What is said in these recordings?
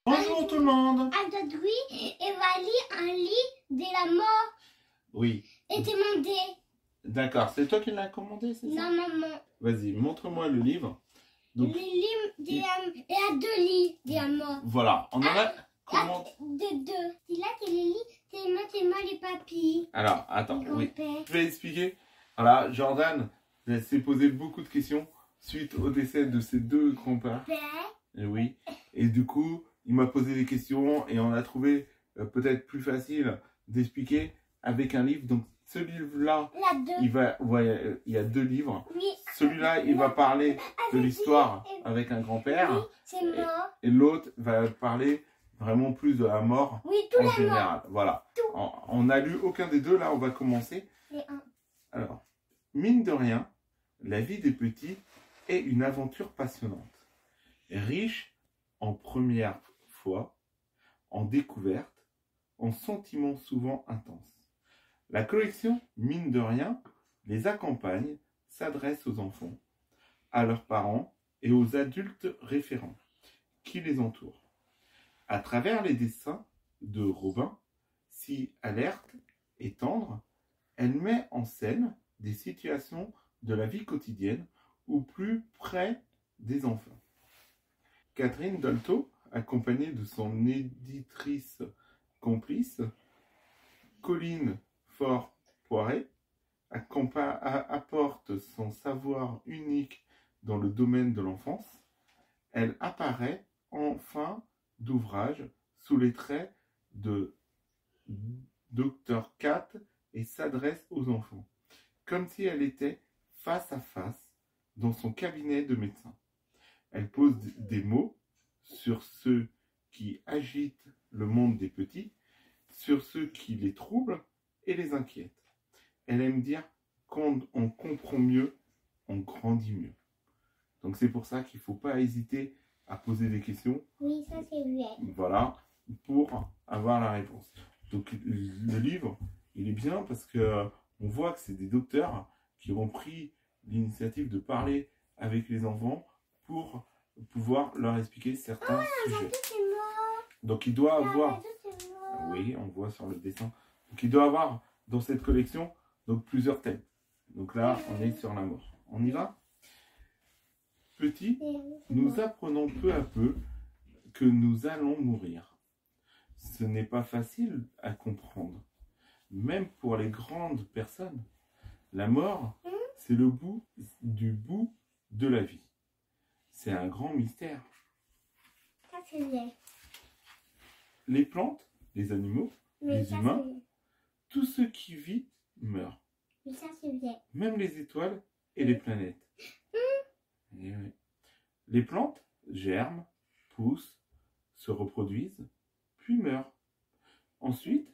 Bonjour tout le monde. Aujourd'hui, elle va lire un livre de la mort Oui. et demander. D'accord, c'est toi qui l'as commandé, c'est ça? Non, maman. Vas-y, montre-moi le livre. Donc, Le livre, il y a deux livres de la mort. voilà, on en a commandé. Deux. C'est là que les livres, c'est moi les papis. Alors, attends, Le oui. grand-père. Je vais expliquer. Voilà, Jordan s'est posé beaucoup de questions suite au décès de ses deux grands-pères. Père. Et oui. Et du coup, il m'a posé des questions et on a trouvé peut-être plus facile d'expliquer avec un livre. Donc, ce livre-là, il y a deux livres. Oui. Celui-là, il va parler de l'histoire avec un grand-père. Oui, c'est mort. Et l'autre va parler vraiment plus de la mort Oui, tout en la général. mort. Voilà. Tout. On n'a lu aucun des deux. Là, on va commencer. Les un. Alors, mine de rien, la vie des petits est une aventure passionnante. Riche en première fois, en découvertes, en sentiments souvent intenses. La collection, mine de rien, les accompagne, s'adresse aux enfants, à leurs parents et aux adultes référents qui les entourent. À travers les dessins de Robin, si alerte et tendre, elle met en scène des situations de la vie quotidienne ou plus près des enfants. Catherine Dolto, accompagnée de son éditrice complice, Colline Faure-Poiret, apporte son savoir unique dans le domaine de l'enfance. Elle apparaît en fin d'ouvrage sous les traits de Dr Cat et s'adresse aux enfants, comme si elle était face à face dans son cabinet de médecin. Elle pose des mots sur ceux qui agitent le monde des petits, sur ceux qui les troublent et les inquiètent. Elle aime dire quand on comprend mieux, on grandit mieux. Donc c'est pour ça qu'il ne faut pas hésiter à poser des questions. Oui, ça c'est vrai. Voilà, pour avoir la réponse. Donc le livre, il est bien parce que on voit que c'est des docteurs qui ont pris l'initiative de parler avec les enfants pour pouvoir leur expliquer certains sujets. Donc il doit avoir, oui, on voit sur le dessin, donc il doit avoir dans cette collection donc plusieurs thèmes. Donc là, on est sur la mort. On y va? Petit, nous apprenons peu à peu que nous allons mourir. Ce n'est pas facile à comprendre. Même pour les grandes personnes, la mort, c'est le bout du bout de la vie. C'est un grand mystère. Ça c'est vrai. Les plantes, les animaux, les humains, tout ce qui vit meurt. Oui, ça c'est vrai. Même les étoiles et les planètes. Et oui. Les plantes germent, poussent, se reproduisent, puis meurent. Ensuite,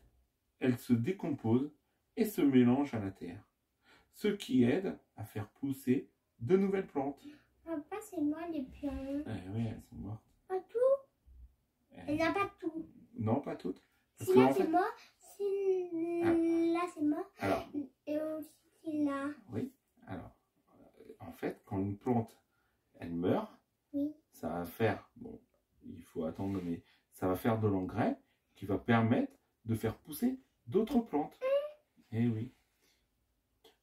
elles se décomposent et se mélangent à la terre, ce qui aide à faire pousser de nouvelles plantes. Papa, c'est moi les pions. Oui, elles sont mortes. Pas tout. Elle n'a pas tout. Non, pas toutes. Si là c'est mort, si là c'est mort, alors, et aussi là. Oui, alors, en fait, quand une plante, elle meurt, oui, ça va faire, bon, il faut attendre, mais ça va faire de l'engrais qui va permettre de faire pousser d'autres plantes. Eh oui.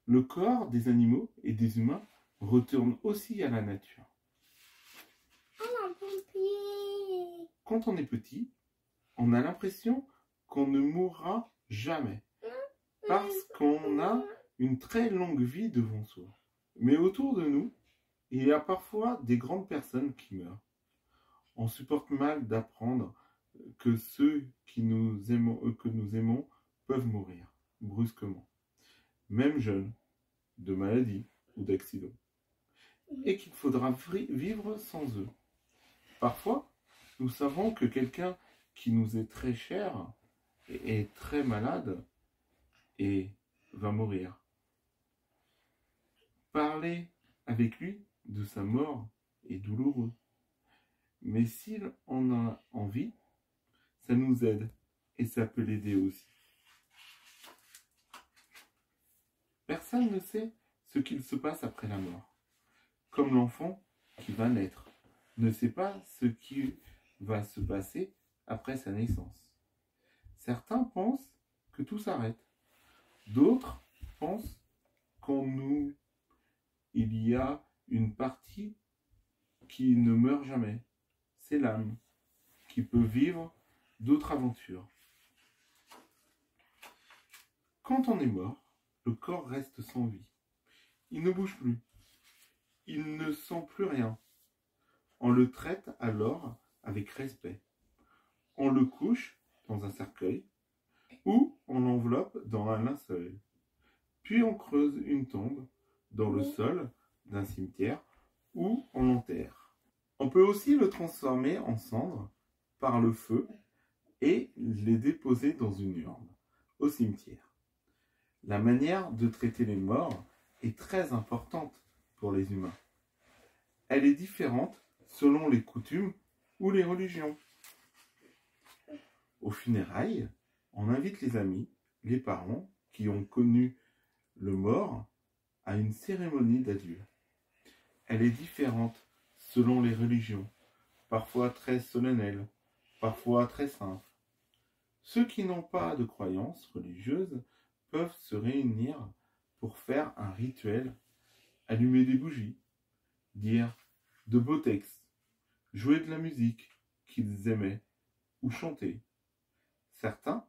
Le corps des animaux et des humains retourne aussi à la nature. Ah, un pompier. Quand on est petit, on a l'impression qu'on ne mourra jamais parce qu'on a une très longue vie devant soi. Mais autour de nous, il y a parfois des grandes personnes qui meurent. On supporte mal d'apprendre que ceux que nous aimons peuvent mourir brusquement, même jeunes, de maladie ou d'accident, et qu'il faudra vivre sans eux. Parfois, nous savons que quelqu'un qui nous est très cher est très malade et va mourir. Parler avec lui de sa mort est douloureux. Mais s'il en a envie, ça nous aide et ça peut l'aider aussi. Personne ne sait ce qu'il se passe après la mort. Comme l'enfant qui va naître ne sait pas ce qui va se passer après sa naissance. Certains pensent que tout s'arrête. D'autres pensent il y a une partie qui ne meurt jamais. C'est l'âme qui peut vivre d'autres aventures. Quand on est mort, le corps reste sans vie. Il ne bouge plus. Il ne sent plus rien. On le traite alors avec respect. On le couche dans un cercueil ou on l'enveloppe dans un linceul. Puis on creuse une tombe dans le sol d'un cimetière ou on l'enterre. On peut aussi le transformer en cendres par le feu et les déposer dans une urne au cimetière. La manière de traiter les morts est très importante pour les humains. Elle est différente selon les coutumes ou les religions. Aux funérailles, on invite les amis, les parents qui ont connu le mort à une cérémonie d'adieu. Elle est différente selon les religions, parfois très solennelle, parfois très simple. Ceux qui n'ont pas de croyance religieuse peuvent se réunir pour faire un rituel, allumer des bougies, dire de beaux textes, jouer de la musique qu'ils aimaient ou chanter. Certains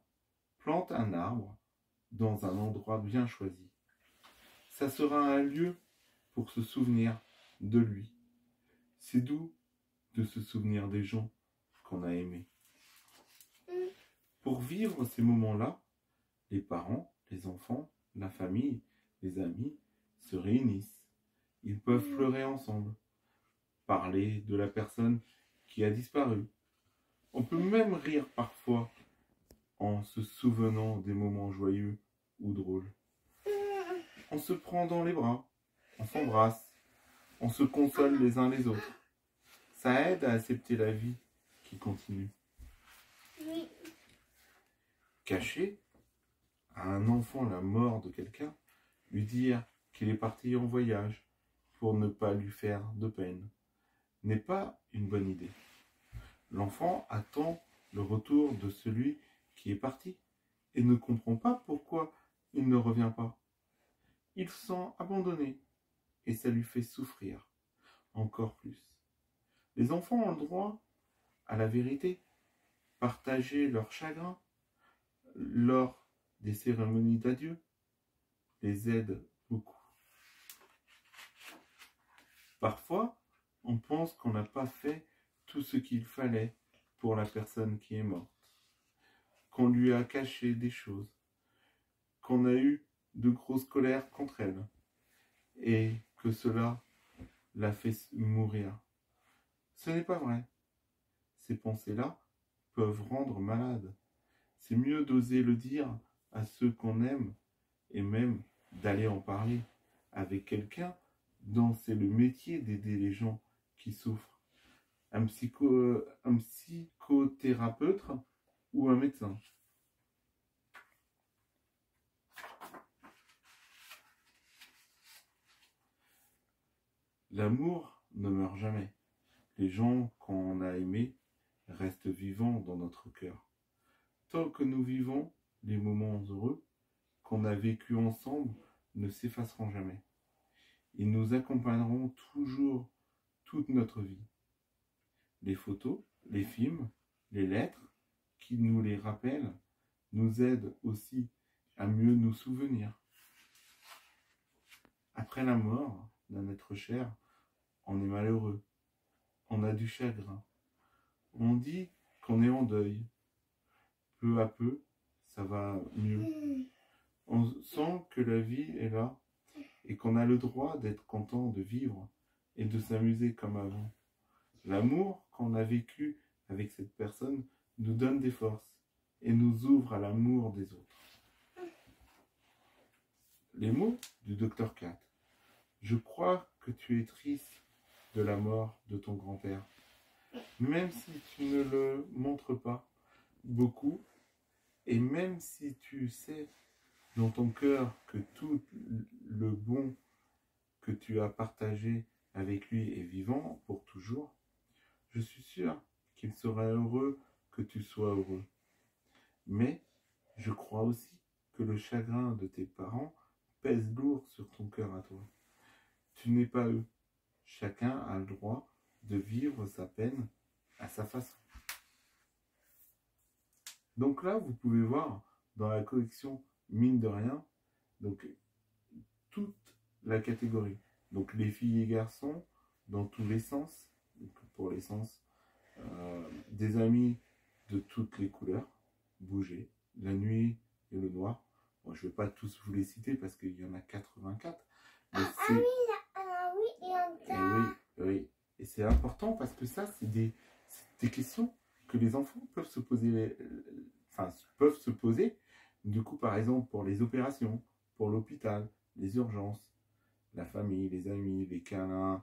plantent un arbre dans un endroit bien choisi. Ça sera un lieu pour se souvenir de lui. C'est doux de se souvenir des gens qu'on a aimés. Pour vivre ces moments-là, les parents, les enfants, la famille, les amis se réunissent. Ils peuvent pleurer ensemble, parler de la personne qui a disparu. On peut même rire parfois en se souvenant des moments joyeux ou drôles. On se prend dans les bras, on s'embrasse, on se console les uns les autres. Ça aide à accepter la vie qui continue. Cacher à un enfant la mort de quelqu'un, lui dire qu'il est parti en voyage pour ne pas lui faire de peine, n'est pas une bonne idée. L'enfant attend le retour de celui qui est parti et ne comprend pas pourquoi il ne revient pas. Il se sent abandonné et ça lui fait souffrir encore plus. Les enfants ont le droit à la vérité, partager leur chagrin lors des cérémonies d'adieu les aide beaucoup. Parfois, on pense qu'on n'a pas fait tout ce qu'il fallait pour la personne qui est morte, qu'on lui a caché des choses, qu'on a eu de grosses colères contre elle, et que cela l'a fait mourir. Ce n'est pas vrai. Ces pensées-là peuvent rendre malade. C'est mieux d'oser le dire à ceux qu'on aime et même d'aller en parler avec quelqu'un dont c'est le métier d'aider les gens qui souffrent. Un psychothérapeute ou un médecin. L'amour ne meurt jamais. Les gens qu'on a aimés restent vivants dans notre cœur. Tant que nous vivons, les moments heureux qu'on a vécus ensemble ne s'effaceront jamais. Ils nous accompagneront toujours toute notre vie. Les photos, les films, les lettres qui nous les rappellent nous aident aussi à mieux nous souvenir. Après la mort d'un être cher, on est malheureux, on a du chagrin. On dit qu'on est en deuil. Peu à peu, ça va mieux. On sent que la vie est là et qu'on a le droit d'être content de vivre et de s'amuser comme avant. L'amour qu'on a vécu avec cette personne nous donne des forces et nous ouvre à l'amour des autres. Les mots du Dr Cat. Je crois que tu es triste de la mort de ton grand-père. Même si tu ne le montres pas beaucoup, et même si tu sais dans ton cœur que tout le bon que tu as partagé avec lui est vivant pour toujours, je suis sûr qu'il serait heureux que tu sois heureux. Mais je crois aussi que le chagrin de tes parents pèse lourd sur ton cœur à toi. Tu n'es pas eux. Chacun a le droit de vivre sa peine à sa façon. Donc là, vous pouvez voir dans la collection Mine de rien, donc toute la catégorie. Donc les filles et garçons, dans tous les sens, donc pour les sens, des amis de toutes les couleurs, bouger, la nuit et le noir. Bon, je ne vais pas tous vous les citer parce qu'il y en a 84. Mais oui, il y en a. Oui. Et c'est important parce que ça, c'est des questions que les enfants peuvent se poser, Du coup, par exemple, pour les opérations, pour l'hôpital, les urgences, la famille, les amis, les câlins,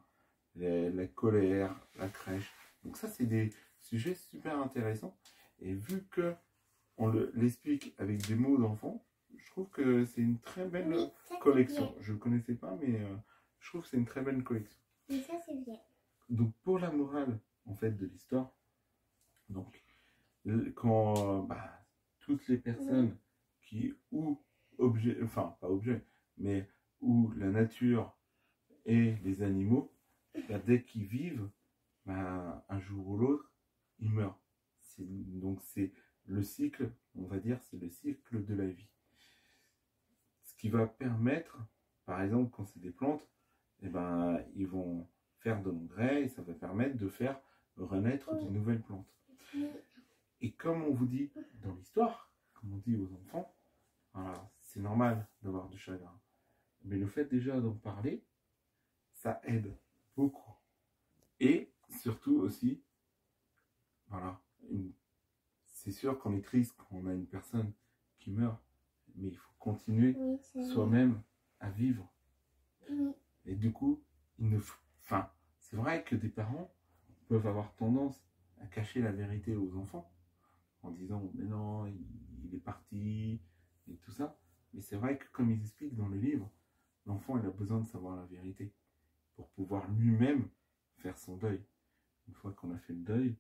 la colère, la crèche. Donc ça, c'est des sujets super intéressants. Et vu que on l'explique avec des mots d'enfant, je trouve que c'est une très belle collection. Je ne connaissais pas, mais je trouve que c'est une très belle collection. Mais ça, c'est bien. Donc pour la morale, en fait, de l'histoire, donc quand toutes les personnes qui, ou objets, enfin pas objets, mais où la nature et les animaux, dès qu'ils vivent, un jour ou l'autre, ils meurent. Donc c'est le cycle, on va dire, c'est le cycle de la vie. Ce qui va permettre, par exemple, quand c'est des plantes, ils vont faire de l'engrais et ça va permettre de faire renaître de nouvelles plantes. Et comme on vous dit dans l'histoire, comme on dit aux enfants, voilà, c'est normal d'avoir du chagrin. Mais le fait déjà d'en parler, ça aide beaucoup. Et surtout aussi, voilà, c'est sûr qu'on est triste quand on a une personne qui meurt, mais il faut continuer soi-même à vivre. Et du coup, c'est vrai que des parents peuvent avoir tendance à cacher la vérité aux enfants en disant mais non, il est parti et tout ça. Mais c'est vrai que comme ils expliquent dans le livre, l'enfant il a besoin de savoir la vérité pour pouvoir lui-même faire son deuil. Une fois qu'on a fait le deuil,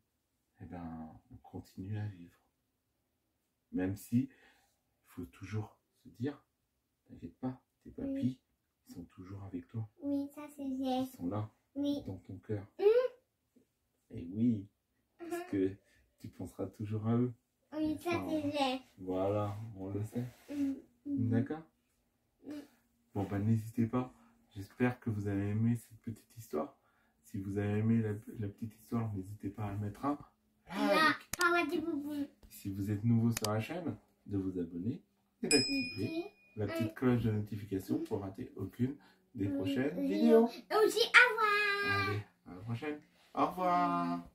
on continue à vivre. Même si il faut toujours se dire, t'inquiète pas, tes papis, ils sont toujours avec toi. Oui, ça c'est vrai. Ils sont là, dans ton cœur. Et oui, parce que tu penseras toujours à eux. Oui, ça c'est vrai. Voilà, on le sait. D'accord? Bon, n'hésitez pas. J'espère que vous avez aimé cette petite histoire. Si vous avez aimé la petite histoire, n'hésitez pas à mettre un like. Si vous êtes nouveau sur la chaîne, de vous abonner et d'activer la petite cloche de notification pour rater aucune des prochaines vidéos. Aussi, au revoir. Allez, à la prochaine. Au revoir.